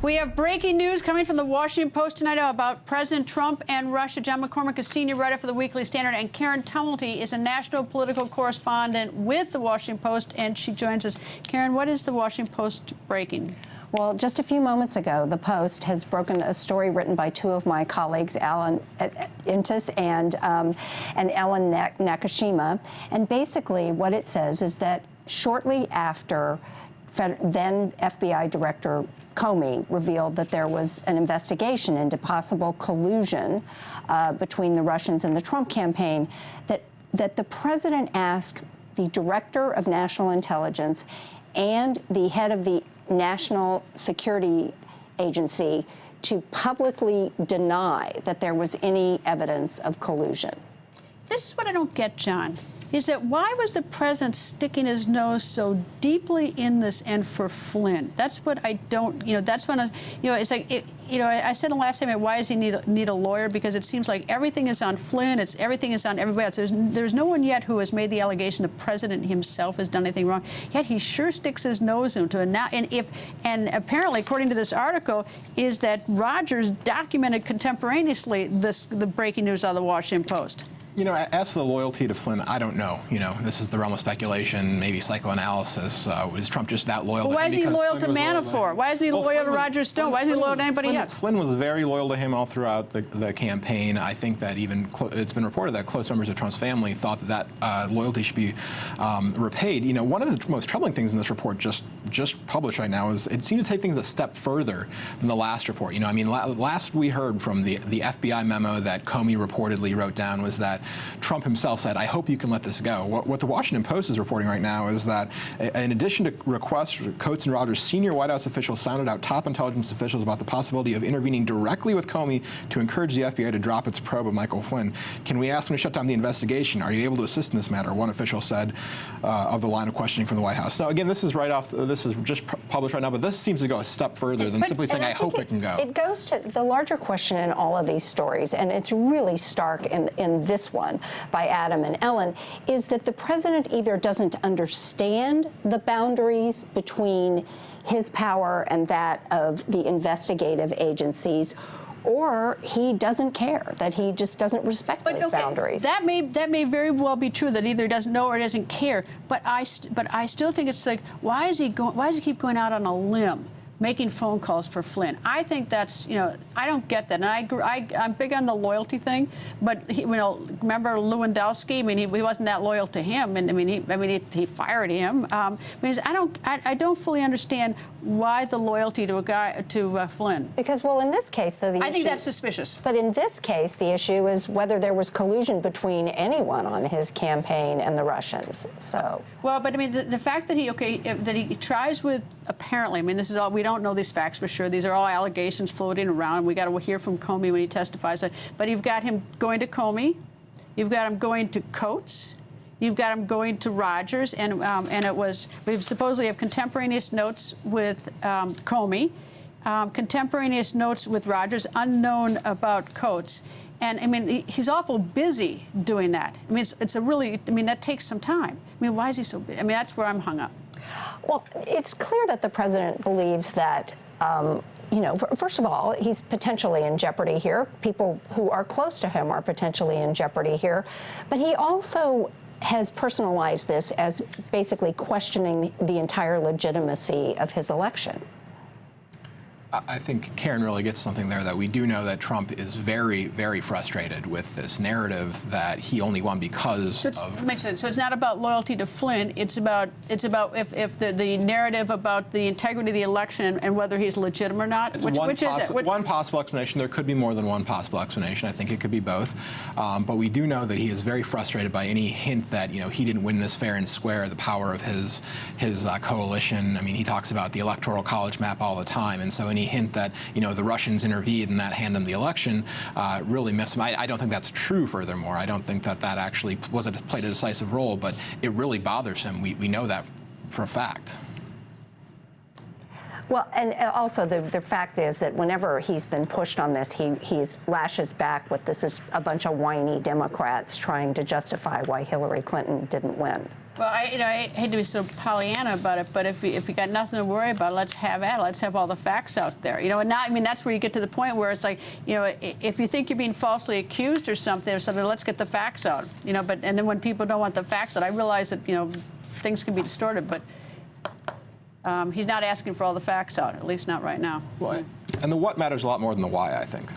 We have breaking news coming from the Washington Post tonight about President Trump and Russia. John McCormick is senior writer for the Weekly Standard, and Karen Tumulty is a national political correspondent with the Washington Post, and she joins us. Karen, what is the Washington Post breaking? Well, just a few moments ago, the Post has broken a story written by two of my colleagues, Alan Intis and Ellen Nakashima. And basically what it says is that shortly after then FBI Director Comey revealed that there was an investigation into possible collusion between the Russians and the Trump campaign, that the president asked the Director of National Intelligence and the head of the National Security Agency to publicly deny that there was any evidence of collusion. This is what I don't get, John, is that why was the president sticking his nose so deeply in this and for Flynn? That's what I don't, that's when it's like, I said the last time, why does he need a lawyer? Because it seems like everything is on Flynn, everything is on everybody else. There's no one yet who has made the allegation the president himself has done anything wrong, yet he sure sticks his nose into it now. And apparently, according to this article, is that Rogers documented contemporaneously the breaking news out of the Washington Post. As for the loyalty to Flynn, I don't know. This is the realm of speculation, maybe psychoanalysis. Is Trump just that loyal? Well, why isn't he loyal to Manafort? Why isn't he loyal to Roger Stone? Why isn't he loyal to anybody else? Flynn was very loyal to him all throughout the campaign. I think that even it's been reported that close members of Trump's family thought that loyalty should be repaid. One of the most troubling things in this report just published right now is it seemed to take things a step further than the last report. Last we heard from the FBI memo that Comey reportedly wrote down was that Trump himself said, "I hope you can let this go." What the Washington Post is reporting right now is that in addition to requests, Coates and Rogers, senior White House officials sounded out top intelligence officials about the possibility of intervening directly with Comey to encourage the FBI to drop its probe of Michael Flynn. "Can we ask them to shut down the investigation? Are you able to assist in this matter?" One official said of the line of questioning from the White House. Now, again, this is just published right now, but this seems to go a step further than simply saying, "I hope it can go." It goes to the larger question in all of these stories, and it's really stark in this one by Adam and Ellen, is that the president either doesn't understand the boundaries between his power and that of the investigative agencies, or he doesn't care, that he just doesn't respect those boundaries. That may very well be true, that either doesn't know or doesn't care. But I still think it's like, why does he keep going out on a limb, making phone calls for Flynn? I think that's, I don't get that. And I'm big on the loyalty thing, but remember Lewandowski? I mean, he wasn't that loyal to him, and he fired him. I don't fully understand why the loyalty to Flynn. Because, well, in this case, though, I think that's suspicious. But in this case, the issue is whether there was collusion between anyone on his campaign and the Russians. So. Well, but the fact that he tries with, apparently, this is all, we don't know these facts for sure. These are all allegations floating around. We got to hear from Comey when he testifies. But you've got him going to Comey, you've got him going to Coates, you've got him going to Rogers, and we supposedly have contemporaneous notes with Comey, contemporaneous notes with Rogers, unknown about Coates. And he's awful busy doing that. It's a really, that takes some time. Why is he so busy? That's where I'm hung up. Well, it's clear that the president believes that, first of all, he's potentially in jeopardy here. People who are close to him are potentially in jeopardy here. But he also has personalized this as basically questioning the entire legitimacy of his election. I think Karen really gets something there, that we do know that Trump is very, very frustrated with this narrative that he only won because of. Makes sense. So it's not about loyalty to Flynn. It's about if the narrative about the integrity of the election and whether he's legitimate or not. Which is it? One possible explanation. There could be more than one possible explanation. I think it could be both. But we do know that he is very frustrated by any hint that he didn't win this fair and square. The power of his coalition. He talks about the electoral college map all the time, and so any hint that the Russians intervened and that handed him the election really missed him. I don't think that's true. Furthermore, I don't think that actually played a decisive role, but it really bothers him. We know that for a fact. Well, and also the fact is that whenever he's been pushed on this, he lashes back with this is a bunch of whiny Democrats trying to justify why Hillary Clinton didn't win. Well, I hate to be so Pollyanna about it, but if we got nothing to worry about, let's have at it. Let's have all the facts out there. And now, I mean, that's where you get to the point where it's like, if you think you're being falsely accused or something, let's get the facts out. And then when people don't want the facts out, I realize that, things can be distorted, but he's not asking for all the facts out, at least not right now. Well, and the what matters a lot more than the why, I think.